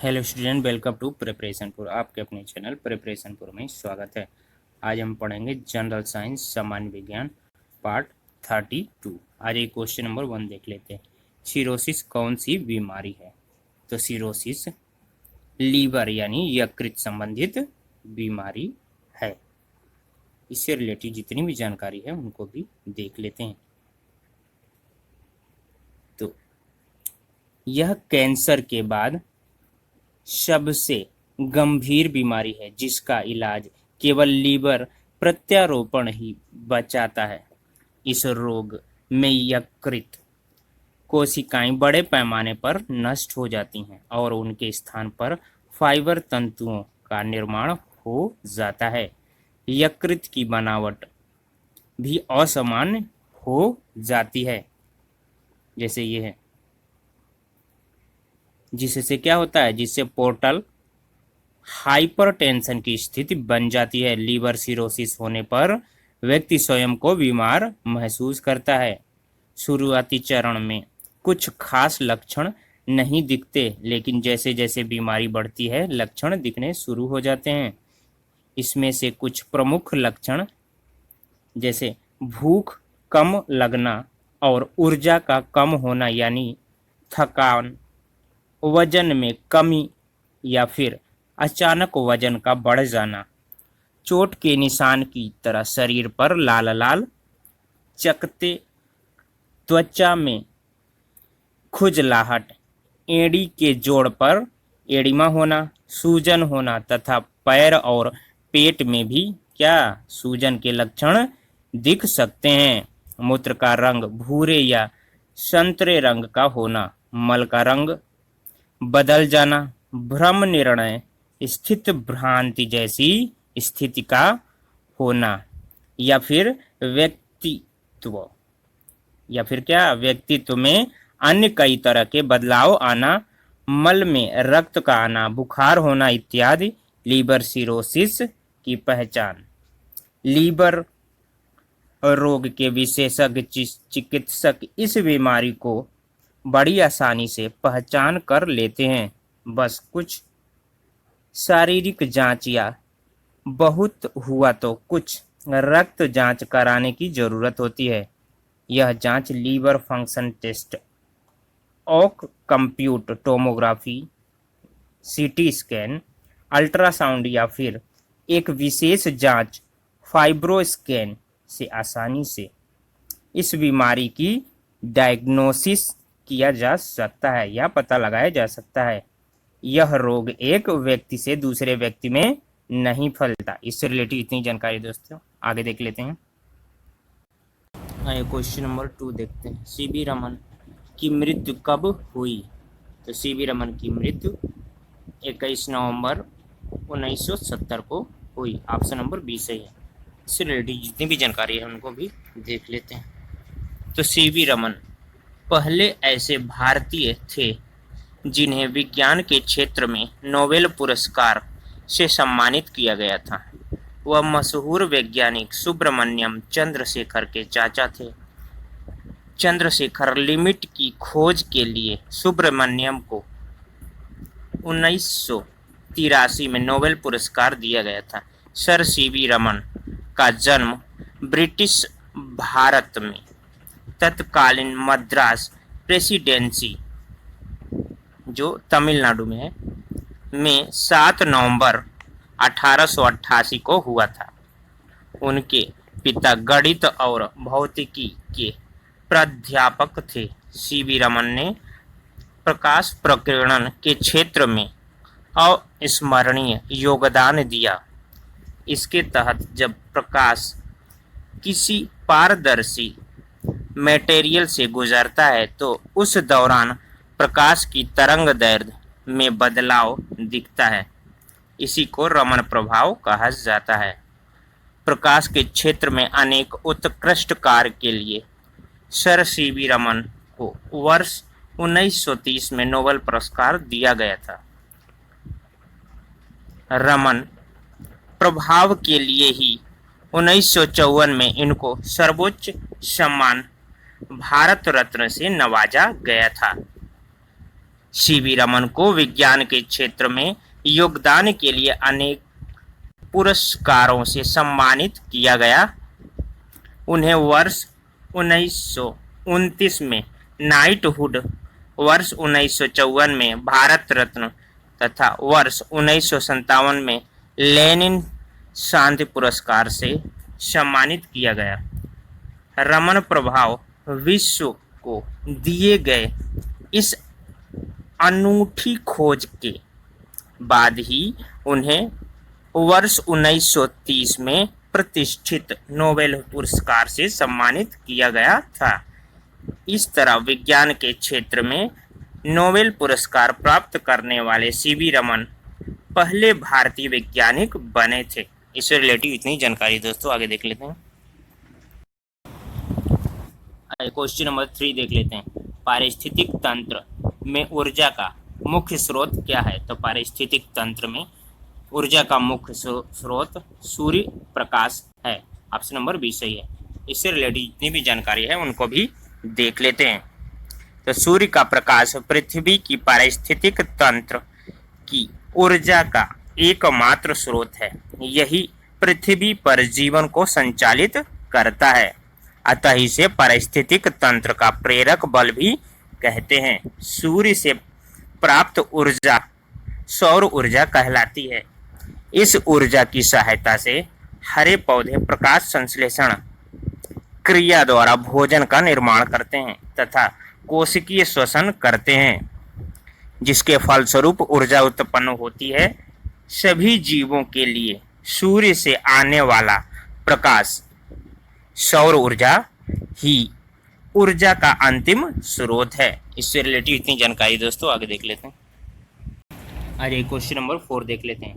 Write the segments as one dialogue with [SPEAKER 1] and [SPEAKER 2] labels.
[SPEAKER 1] Hello student, welcome to प्रिपरेशनपुर। आपके अपने चैनल प्रिपरेशनपुर में स्वागत है। आज हम पढ़ेंगे जनरल साइंस सामान्य विज्ञान पार्ट 32। आज एक क्वेश्चन नंबर 1 देख लेते हैं। सिरोसिस कौन सी बीमारी है? तो सिरोसिस लीवर यानी यकृत संबंधित बीमारी है। इससे रिलेटेड जितनी भी जानकारी है उनको भी देख लेते हैं। तो यह कैंसर के बाद सबसे गंभीर बीमारी है जिसका इलाज केवल लीवर प्रत्यारोपण ही बचाता है। इस रोग में यकृत कोशिकाएं बड़े पैमाने पर नष्ट हो जाती हैं और उनके स्थान पर फाइबर तंतुओं का निर्माण हो जाता है। यकृत की बनावट भी असामान्य हो जाती है, जैसे ये है, जिससे क्या होता है, जिससे पोर्टल हाइपरटेंशन की स्थिति बन जाती है। लीवर सिरोसिस होने पर व्यक्ति स्वयं को बीमार महसूस करता है। शुरुआती चरण में कुछ खास लक्षण नहीं दिखते, लेकिन जैसे जैसे बीमारी बढ़ती है लक्षण दिखने शुरू हो जाते हैं। इसमें से कुछ प्रमुख लक्षण जैसे भूख कम लगना और ऊर्जा का कम होना यानी थकान, वजन में कमी या फिर अचानक वजन का बढ़ जाना, चोट के निशान की तरह शरीर पर लाल लाल चकत्ते, त्वचा में खुजलाहट, एड़ी के जोड़ पर एडिमा होना, सूजन होना तथा पैर और पेट में भी क्या सूजन के लक्षण दिख सकते हैं। मूत्र का रंग भूरे या संतरे रंग का होना, मल का रंग बदल जाना, भ्रम निर्णय स्थित भ्रांति जैसी स्थिति का होना या फिर व्यक्तित्व में अन्य कई तरह के बदलाव आना, मल में रक्त का आना, बुखार होना इत्यादि लीवर सिरोसिस की पहचान। लीवर रोग के विशेषज्ञ चिकित्सक इस बीमारी को बड़ी आसानी से पहचान कर लेते हैं। बस कुछ शारीरिक जांच या बहुत हुआ तो कुछ रक्त जांच कराने की जरूरत होती है। यह जांच लीवर फंक्शन टेस्ट, ऑक compute tomography, CT scan, ultrasound या फिर एक विशेष जांच फाइब्रोस्कैन से आसानी से इस बीमारी की डायग्नोसिस किया जा सकता है या पता लगाया जा सकता है। यह रोग एक व्यक्ति से दूसरे व्यक्ति में नहीं फैलता। इससे रिलेटेड इतनी जानकारी दोस्तों, आगे देख लेते हैं। क्वेश्चन नंबर 2 देखते हैं। सीवी रमन की मृत्यु कब हुई? तो सीवी रमन की मृत्यु 21 नवंबर 1970 को हुई। ऑप्शन नंबर बी सही है। इससे रिलेटेड जितनी भी जानकारी है उनको भी देख लेते हैं। तो सीवी रमन पहले ऐसे भारतीय थे जिन्हें विज्ञान के क्षेत्र में नोबेल पुरस्कार से सम्मानित किया गया था। वह मशहूर वैज्ञानिक सुब्रमण्यम चंद्रशेखर के चाचा थे। चंद्रशेखर लिमिट की खोज के लिए सुब्रमण्यम को 1983 में नोबेल पुरस्कार दिया गया था। सर सीवी रमन का जन्म ब्रिटिश भारत में तत्कालीन मद्रास प्रेसिडेंसी, जो तमिलनाडु में है, में 7 नवंबर 1888 को हुआ था। उनके पिता गणित और भौतिकी के प्राध्यापक थे। सीवी रमन ने प्रकाश प्रकीर्णन के क्षेत्र में अविस्मरणीय योगदान दिया। इसके तहत जब प्रकाश किसी पारदर्शी मटेरियल से गुजरता है तो उस दौरान प्रकाश की तरंग दैर्ध्य में बदलाव दिखता है। इसी को रमन प्रभाव कहा जाता है। प्रकाश के क्षेत्र में अनेक उत्कृष्ट कार्य के लिए सर सीवी रमन को वर्ष 1930 में नोबेल पुरस्कार दिया गया था। रमन प्रभाव के लिए ही 1954 में इनको सर्वोच्च सम्मान भारत रत्न से नवाजा गया था। सीवी रमन को विज्ञान के क्षेत्र में योगदान के लिए अनेक पुरस्कारों से सम्मानित किया गया। उन्हें वर्ष 1929 में नाइटहुड, वर्ष 1954 में भारत रत्न तथा वर्ष 1957 में लेनिन शांति पुरस्कार से सम्मानित किया गया। रमन प्रभाव विश्व को दिए गए इस अनूठी खोज के बाद ही उन्हें वर्ष 1930 में प्रतिष्ठित नोबेल पुरस्कार से सम्मानित किया गया था। इस तरह विज्ञान के क्षेत्र में नोबेल पुरस्कार प्राप्त करने वाले सीवी रमन पहले भारतीय वैज्ञानिक बने थे। इससे रिलेटिव इतनी जानकारी दोस्तों, आगे देख लेते हैं। क्वेश्चन नंबर 3 देख लेते हैं। पारिस्थितिक तंत्र में ऊर्जा का मुख्य स्रोत क्या है? तो पारिस्थितिक तंत्र में ऊर्जा का मुख्य स्रोत सूर्य प्रकाश है। ऑप्शन नंबर बी सही है। इससे रिलेटेड जितनी भी जानकारी है उनको भी देख लेते हैं। तो सूर्य का प्रकाश पृथ्वी की पारिस्थितिक तंत्र की ऊर्जा का एकमात्र स्रोत है। यही पृथ्वी पर जीवन को संचालित करता है। अतः इसे पारिस्थितिक तंत्र का प्रेरक बल भी कहते हैं। सूर्य से प्राप्त ऊर्जा सौर ऊर्जा कहलाती है। इस ऊर्जा की सहायता से हरे पौधे प्रकाश संश्लेषण क्रिया द्वारा भोजन का निर्माण करते हैं तथा कोशिकीय श्वसन करते हैं, जिसके फलस्वरूप ऊर्जा उत्पन्न होती है। सभी जीवों के लिए सूर्य से आने वाला प्रकाश सौर ऊर्जा ही ऊर्जा का अंतिम स्रोत है। इससे रिलेटेड इतनी जानकारी दोस्तों, आगे देख लेते हैं। आज क्वेश्चन नंबर 4 देख लेते हैं।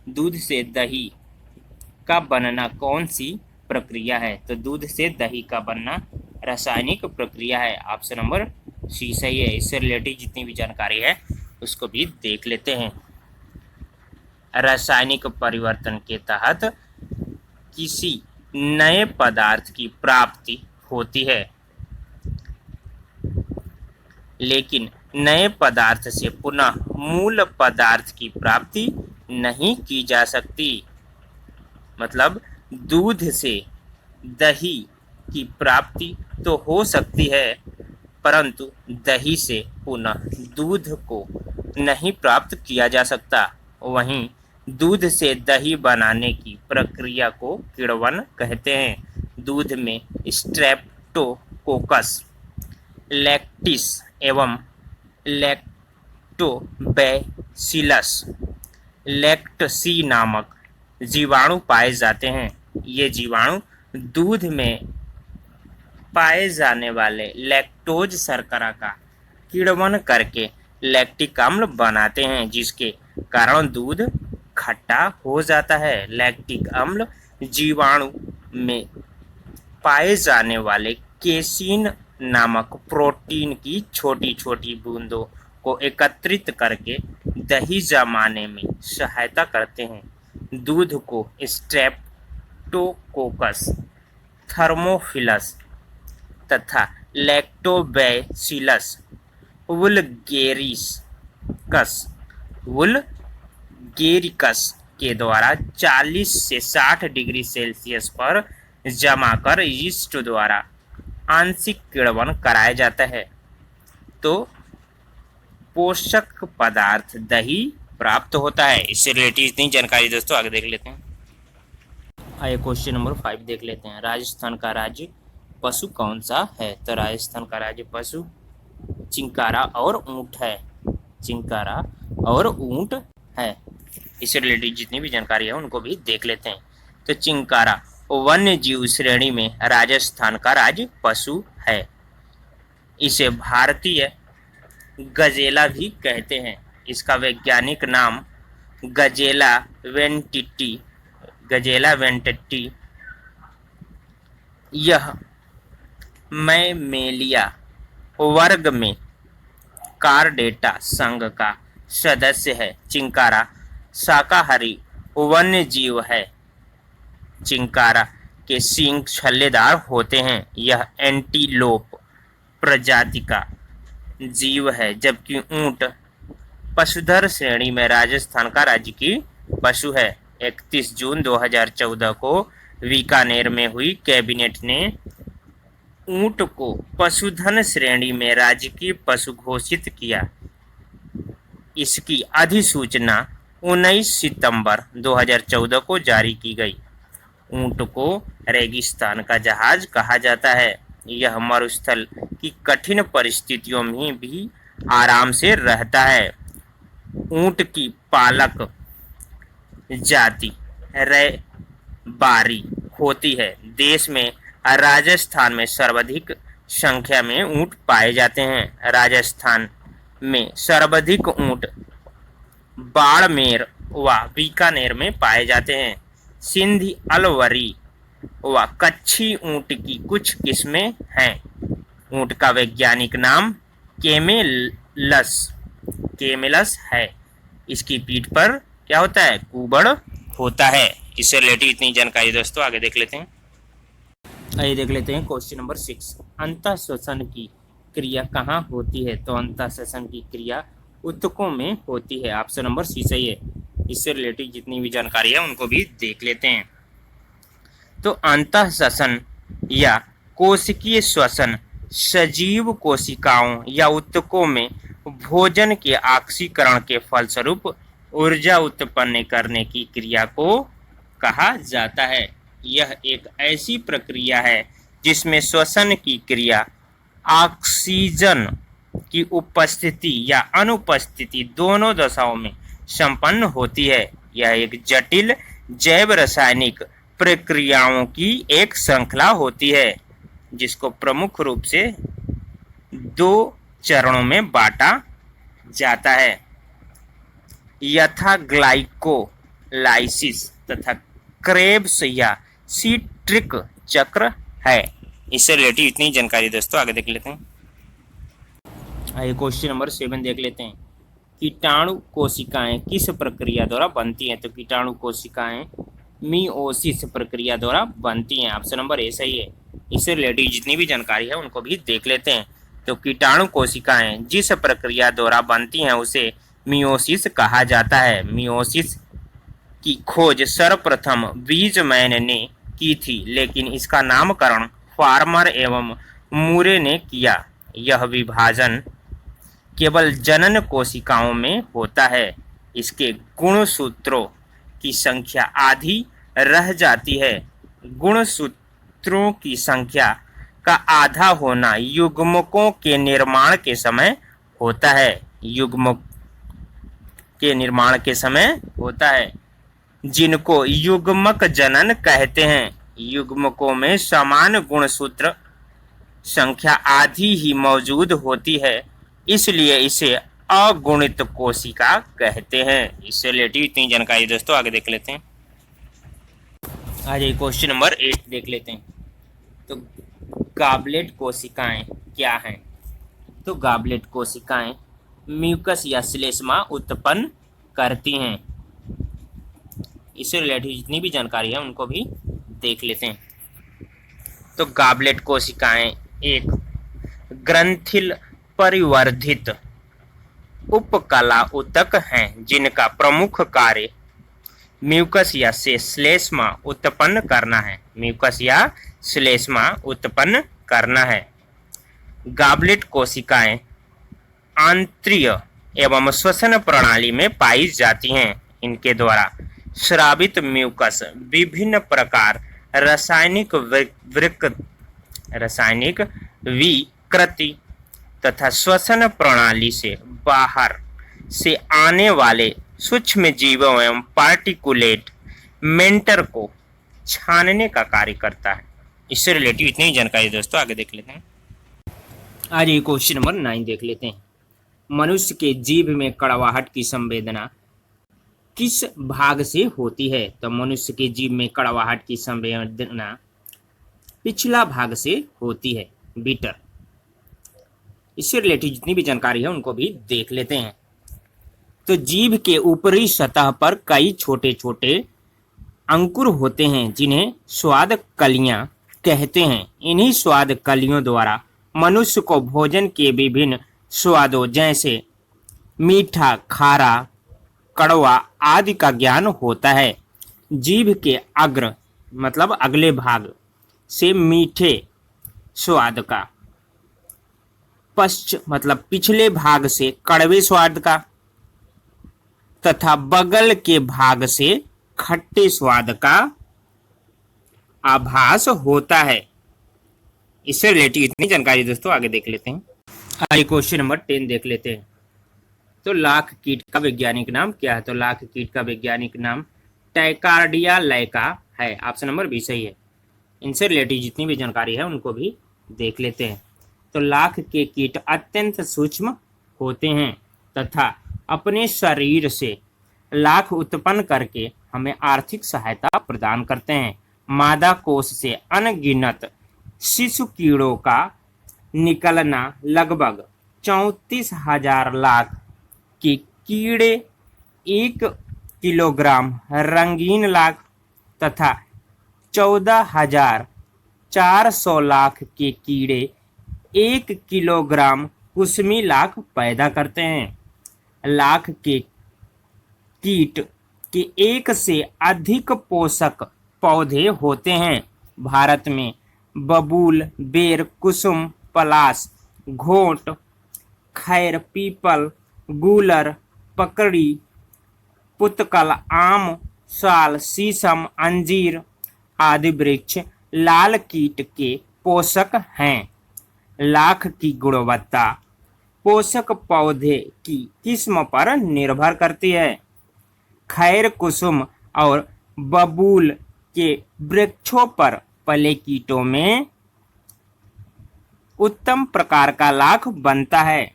[SPEAKER 1] दूध से दही का बनना कौन सी प्रक्रिया है? तो दूध से दही का बनना रासायनिक प्रक्रिया है। ऑप्शन नंबर सी सही है। इससे रिलेटेड जितनी भी जानकारी है उसको भी देख लेते हैं। रासायनिक परिवर्तन के तहत किसी नए पदार्थ की प्राप्ति होती है, लेकिन नए पदार्थ से पुनः मूल पदार्थ की प्राप्ति नहीं की जा सकती। मतलब दूध से दही की प्राप्ति तो हो सकती है, परंतु दही से पुनः दूध को नहीं प्राप्त किया जा सकता। वहीं दूध से दही बनाने की प्रक्रिया को किण्वन कहते हैं। दूध में स्ट्रेप्टोकोकस, लैक्टिस एवं लैक्टोबैसिलस लैक्टसी नामक जीवाणु पाए जाते हैं। ये जीवाणु दूध में पाए जाने वाले लैक्टोज शर्करा का किण्वन करके लैक्टिक अम्ल बनाते हैं, जिसके कारण दूध खट्टा हो जाता है। लैक्टिक अम्ल जीवाणु में पाए जाने वाले केसीन नामक प्रोटीन की छोटी छोटी बूंदों को एकत्रित करके दही जमाने में सहायता करते हैं। दूध को स्ट्रेप्टोकोकस, थर्मोफिलस तथा लैक्टोबैसिलस वुल्गेरिकस के द्वारा 40 से 60 डिग्री सेल्सियस पर जमाकर यीस्ट द्वारा आंशिक किण्वन कराया जाता है, तो पोषक पदार्थ दही प्राप्त होता है। इससे रिलेटेड इतनी जानकारी दोस्तों, आगे देख लेते हैं। आइए क्वेश्चन नंबर 5 देख लेते हैं। राजस्थान का राज्य पशु कौन सा है? तो राजस्थान का राज्य पशु चिंकारा और ऊंट है। चिंकारा और ऊंट है। इससे रिलेटेड जितनी भी जानकारी है उनको भी देख लेते हैं। तो चिंकारा वन्य जीव श्रेणी में राजस्थान का राज्य पशु है। इसे भारतीय गजेला भी कहते हैं। इसका वैज्ञानिक नाम गजेला वेंटिटी। यह मैमेलिया वर्ग में कार्डेटा संघ का सदस्य है। चिंकारा शाकाहारी वन्य जीव है। चिंकारा के सींग छल्लेदार होते हैं। यह एंटीलोप प्रजाति का जीव है, जबकि ऊंट पशुधर श्रेणी में राजस्थान का राज्य की पशु है। 31 जून 2014 को बीकानेर में हुई कैबिनेट ने ऊंट को पशुधन श्रेणी में राज्य की पशु घोषित किया। इसकी अधिसूचना 19 सितंबर 2014 को जारी की गई। ऊंट को रेगिस्तान का जहाज कहा जाता है। यह मरुस्थल की कठिन परिस्थितियों में भी आराम से रहता है। ऊंट की पालक जाति रैबारी होती है। देश में राजस्थान में सर्वाधिक संख्या में ऊंट पाए जाते हैं। राजस्थान में सर्वाधिक ऊंट बाड़मेर व बीकानेर में पाए जाते हैं। सिंधी, अलवरी व कच्छी ऊंट की कुछ किस्में हैं। ऊंट का वैज्ञानिक नाम केमेलस है। इसकी पीठ पर क्या होता है? कुबड़ होता है। इससे रिलेटेड इतनी जानकारी दोस्तों, आगे देख लेते हैं। आइए देख लेते हैं क्वेश्चन नंबर 6। अंतःश्वसन की क्रिया कहाँ होती है? तो अंतःश्वसन की क्रिया ऊतकों में होती है। ऑप्शन नंबर सी सही है। इससे रिलेटेड जितनी भी जानकारी है उनको भी देख लेते हैं। तो अंतःश्वसन या कोशिकीय श्वसन सजीव कोशिकाओं या ऊतकों में भोजन के ऑक्सीकरण के फलस्वरूप ऊर्जा उत्पन्न करने की क्रिया को कहा जाता है। यह एक ऐसी प्रक्रिया है जिसमें श्वसन की क्रिया ऑक्सीजन की उपस्थिति या अनुपस्थिति दोनों दशाओं में संपन्न होती है। यह एक जटिल जैव रासायनिक प्रक्रियाओं की एक श्रृंखला होती है जिसको प्रमुख रूप से 2 चरणों में बांटा जाता है, यथा ग्लाइकोलाइसिस तथा क्रेब्स या सीट्रिक चक्र है। इससे रिलेटेड इतनी जानकारी दोस्तों, आगे देख लेते हैं। आइए क्वेश्चन नंबर 7 देख लेते हैं। कीटाणु कोशिकाएं किस प्रक्रिया द्वारा बनती हैं? तो कीटाणु कोशिकाएं मियोसिस प्रक्रिया द्वारा बनती हैं। ऑप्शन नंबर ए सही है। इससे रिलेटेड जितनी भी जानकारी है उनको भी देख लेते हैं। तो कीटाणु कोशिकाएं जिस प्रक्रिया द्वारा बनती हैं उसे मियोसिस कहा जाता है। मियोसिस की खोज सर्वप्रथम बीजमैन ने की थी, लेकिन इसका नामकरण फार्मर एवं मूरे ने किया। यह विभाजन केवल जनन कोशिकाओं में होता है। इसके गुणसूत्रों की संख्या आधी रह जाती है। गुणसूत्रों की संख्या का आधा होना युग्मकों के निर्माण के समय होता है। युग्मक के निर्माण के समय होता है, जिनको युग्मक जनन कहते हैं। युग्मकों में समान गुणसूत्र संख्या आधी ही मौजूद होती है, इसलिए इसे अगुणित कोशिका कहते हैं। इससे रिलेटेड इतनी जानकारी दोस्तों, आगे देख लेते हैं। आज क्वेश्चन नंबर 8 देख लेते हैं। तो गॉबलेट कोशिकाएं क्या हैं? तो गॉबलेट कोशिकाएं म्यूकस या श्लेष्मा उत्पन्न करती हैं। इससे रिलेटेड जितनी भी जानकारी है उनको भी देख लेते हैं। तो गॉबलेट कोशिकाएं एक ग्रंथिल परिवर्धित उपकला ऊतक हैं जिनका प्रमुख कार्य म्यूकस या श्लेष्मा उत्पन्न करना है। म्यूकस या श्लेष्मा उत्पन्न करना है। गॉबलेट कोशिकाएं आंत्रिय एवं श्वसन प्रणाली में पाई जाती हैं। इनके द्वारा स्रावित म्यूकस विभिन्न प्रकार रासायनिक विकृति तथा श्वसन प्रणाली से बाहर से आने वाले सूक्ष्म जीवों एवं पार्टिकुलेट मेंटर को छानने का कार्य करता है। इससे रिलेटिव इतनी ही जानकारी दोस्तों, आगे देख लेते हैं। आज ये क्वेश्चन नंबर 9 देख लेते हैं। मनुष्य के जीभ में कड़वाहट की संवेदना किस भाग से होती है? तो मनुष्य के जीभ में कड़वाहट की संवेदना पिछला भाग से होती है, बीटर। इससे रिलेटेड जितनी भी जानकारी है उनको भी देख लेते हैं। तो जीभ के ऊपरी सतह पर कई छोटे छोटे अंकुर होते हैं जिन्हें स्वाद कलियां कहते हैं। इन्हीं स्वाद कलियों द्वारा मनुष्य को भोजन के विभिन्न स्वादों जैसे मीठा, खारा, कड़वा आदि का ज्ञान होता है। जीभ के अग्र मतलब अगले भाग से मीठे स्वाद का, पश्च मतलब पिछले भाग से कड़वे स्वाद का तथा बगल के भाग से खट्टे स्वाद का आभास होता है। इससे रिलेटेड इतनी जानकारी दोस्तों आगे देख लेते हैं। आइए क्वेश्चन नंबर 10 देख लेते हैं। तो लाख कीट का वैज्ञानिक नाम क्या है? तो लाख कीट का वैज्ञानिक नाम टैकार्डिया लैका है। ऑप्शन नंबर बी सही है। इनसे रिलेटेड जितनी भी जानकारी है उनको भी देख लेते हैं। तो लाख के कीट अत्यंत सूक्ष्म होते हैं तथा अपने शरीर से लाख उत्पन्न करके हमें आर्थिक सहायता प्रदान करते हैं। मादा कोष से अनगिनत शिशु कीड़ों का निकलना लगभग 34,000 लाख के कीड़े 1 किलोग्राम रंगीन लाख तथा 14,400 लाख के कीड़े 1 किलोग्राम कुसमी लाख पैदा करते हैं। लाख के कीट के एक से अधिक पोषक पौधे होते हैं। भारत में बबूल, बेर, कुसुम, पलाश, घोंट, खैर, पीपल, गूलर, पकड़ी, पुतकल, आम, साल, शीशम, अंजीर आदि वृक्ष लाल कीट के पोषक हैं। लाख की गुणवत्ता पोषक पौधे की किस्म पर निर्भर करती है। खैर, कुसुम और बबूल के वृक्षों पर पले कीटों में उत्तम प्रकार का लाख बनता है।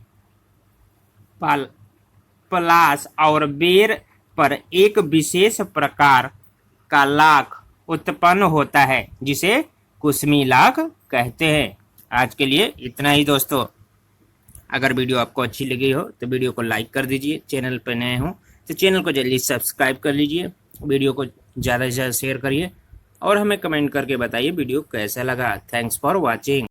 [SPEAKER 1] पलाश और बेर पर एक विशेष प्रकार का लाख उत्पन्न होता है जिसे कुसमी लाख कहते हैं। आज के लिए इतना ही दोस्तों। अगर वीडियो आपको अच्छी लगी हो तो वीडियो को लाइक कर दीजिए। चैनल पर नए हो तो चैनल को जल्दी सब्सक्राइब कर लीजिए। वीडियो को ज़्यादा से ज़्यादा शेयर करिए और हमें कमेंट करके बताइए वीडियो कैसा लगा। Thanks for watching.